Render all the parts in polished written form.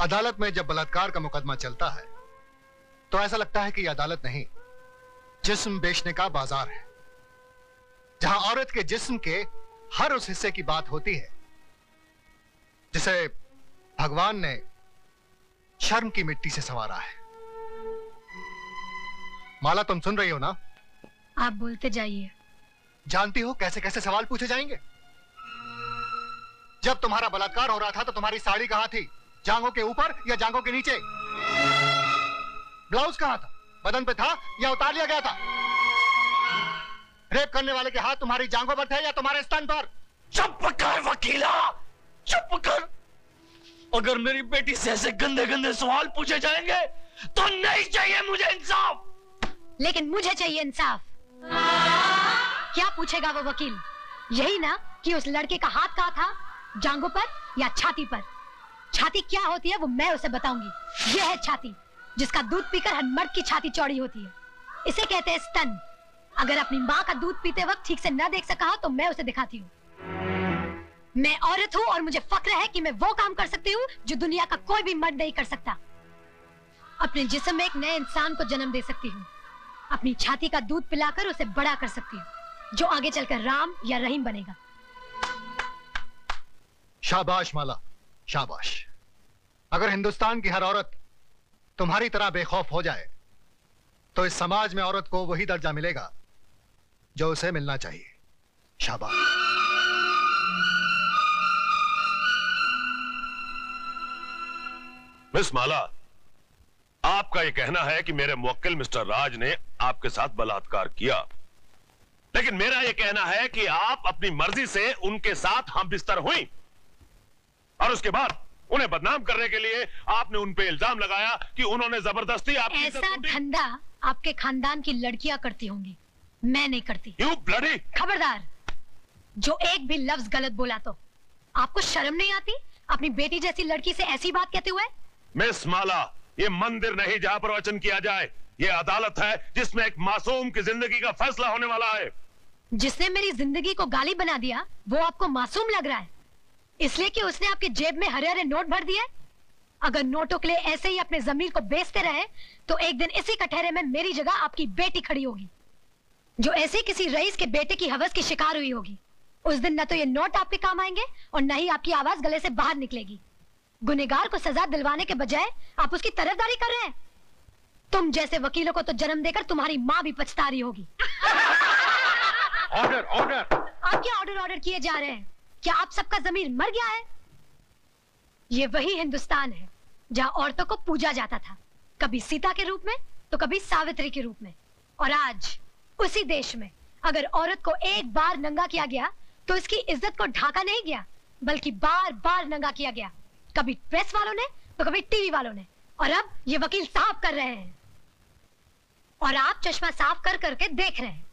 अदालत में जब बलात्कार का मुकदमा चलता है तो ऐसा लगता है कि यह अदालत नहीं, जिस्म बेचने का बाजार है, जहां औरत के जिस्म के हर उस हिस्से की बात होती है जिसे भगवान ने शर्म की मिट्टी से संवारा है। माला, तुम सुन रही हो ना? आप बोलते जाइए। जानती हो कैसे कैसे सवाल पूछे जाएंगे? जब तुम्हारा बलात्कार हो रहा था तो तुम्हारी साड़ी कहां थी? जांघों के ऊपर या जांघों के नीचे? ब्लाउज कहां था? बदन पे था या उतार लिया गया था? रेप करने वाले के हाथ तुम्हारी जांघों पर थे या तुम्हारे स्तन पर? चुप कर वकीला, चुप कर। अगर मेरी बेटी से ऐसे गंदे गंदे सवाल पूछे जाएंगे तो नहीं चाहिए मुझे इंसाफ। लेकिन मुझे चाहिए इंसाफ। क्या पूछेगा वो वकील? यही ना कि उस लड़के का हाथ कहाँ था, जांघों पर या छाती पर? छाती क्या होती है वो मैं उसे बताऊंगी। यह है छाती, जिसका दूध पीकर हर मर्द की छाती चौड़ी होती है। इसे कहते हैं स्तन। अगर अपनी माँ का दूध पीते वक्त ठीक से न देख सका हो तो मैं उसे दिखाती हूँ। मैं औरत हूँ और मुझे फक्र है कि मैं वो काम कर सकती हूँ जो दुनिया का कोई भी मर्द नहीं कर सकता। अपने जिस्म में एक नए इंसान को जन्म दे सकती हूँ। अपनी छाती का दूध पिलाकर उसे बड़ा कर सकती हूँ, जो आगे चलकर राम या रहीम बनेगा। शाबाश माला, शाबाश। अगर हिंदुस्तान की हर औरत तुम्हारी तरह बेखौफ हो जाए तो इस समाज में औरत को वही दर्जा मिलेगा जो उसे मिलना चाहिए। शाबाश। मिस माला, आपका यह कहना है कि मेरे मुवक्किल मिस्टर राज ने आपके साथ बलात्कार किया, लेकिन मेरा यह कहना है कि आप अपनी मर्जी से उनके साथ हम बिस्तर हुई और उसके बाद उन्हें बदनाम करने के लिए आपने उन पे इल्जाम लगाया कि उन्होंने जबरदस्ती आपकी ऐसा धंधा आपके खानदान की लड़कियां करती होंगी, मैं नहीं करती। You bloody! खबरदार, जो एक भी लफ्ज गलत बोला तो आपको शर्म नहीं आती अपनी बेटी जैसी लड़की से ऐसी बात कहते हुए? मिस माला, ये मंदिर नहीं जहां पर वचन किया जाए, ये अदालत है जिसमें एक मासूम की जिंदगी का फैसला होने वाला है। जिसने मेरी जिंदगी को गाली बना दिया वो आपको मासूम लग रहा है, इसलिए कि उसने आपके जेब में हरे हरे नोट भर दिए? अगर नोटों के लिए ऐसे ही अपने जमीर को बेचते रहे तो एक दिन इसी कटहरे में मेरी जगह आपकी बेटी खड़ी होगी, जो ऐसे किसी रईस के बेटे की हवस की शिकार हुई होगी। उस दिन न तो ये नोट आपके काम आएंगे और न ही आपकी आवाज गले से बाहर निकलेगी। गुनहगार को सजा दिलवाने के बजाय आप उसकी तरफदारी कर रहे हैं। तुम जैसे वकीलों को तो जन्म देकर तुम्हारी माँ भी पछता रही होगी। Order, order. आप क्या ऑर्डर ऑर्डर किए जा रहे हैं? क्या आप सबका जमीर मर गया है? ये वही हिंदुस्तान है जहाँ औरतों को पूजा जाता था, कभी सीता के रूप में तो कभी सावित्री के रूप में। और आज उसी देश में अगर औरत को एक बार नंगा किया गया तो इसकी इज्जत को ढाका नहीं गया, बल्कि बार बार नंगा किया गया, कभी प्रेस वालों ने तो कभी टीवी वालों ने, और अब ये वकील साफ कर रहे हैं और आप चश्मा साफ कर करके देख रहे हैं।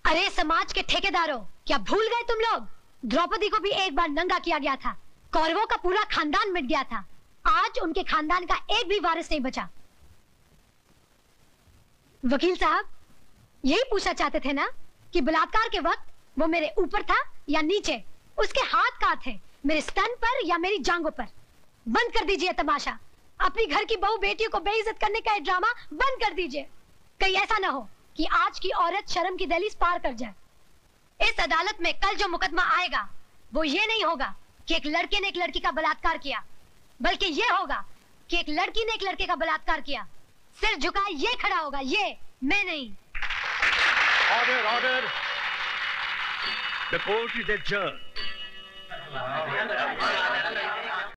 अरे समाज के ठेकेदारों, क्या भूल गए तुम लोग? द्रौपदी को भी एक बार नंगा किया गया था, कौरवों का पूरा खानदान मिट गया था, आज उनके खानदान का एक भी वारिस नहीं बचा। वकील साहब, यही पूछना चाहते थे ना कि बलात्कार के वक्त वो मेरे ऊपर था या नीचे? उसके हाथ कहाँ थे, मेरे स्तन पर या मेरी जांघों पर? बंद कर दीजिए तमाशा। अपनी घर की बहू बेटियों को बेइज्जत करने का ये ड्रामा बंद कर दीजिए। कहीं ऐसा ना हो कि आज की औरत शर्म की दहलीज पार कर जाए। इस अदालत में कल जो मुकदमा आएगा वो ये नहीं होगा कि एक लड़के ने एक लड़की का बलात्कार किया, बल्कि ये होगा कि एक लड़की ने एक लड़के का बलात्कार किया। सिर झुकाए ये खड़ा होगा, ये मैं नहीं। Order, order. The court is adjourned.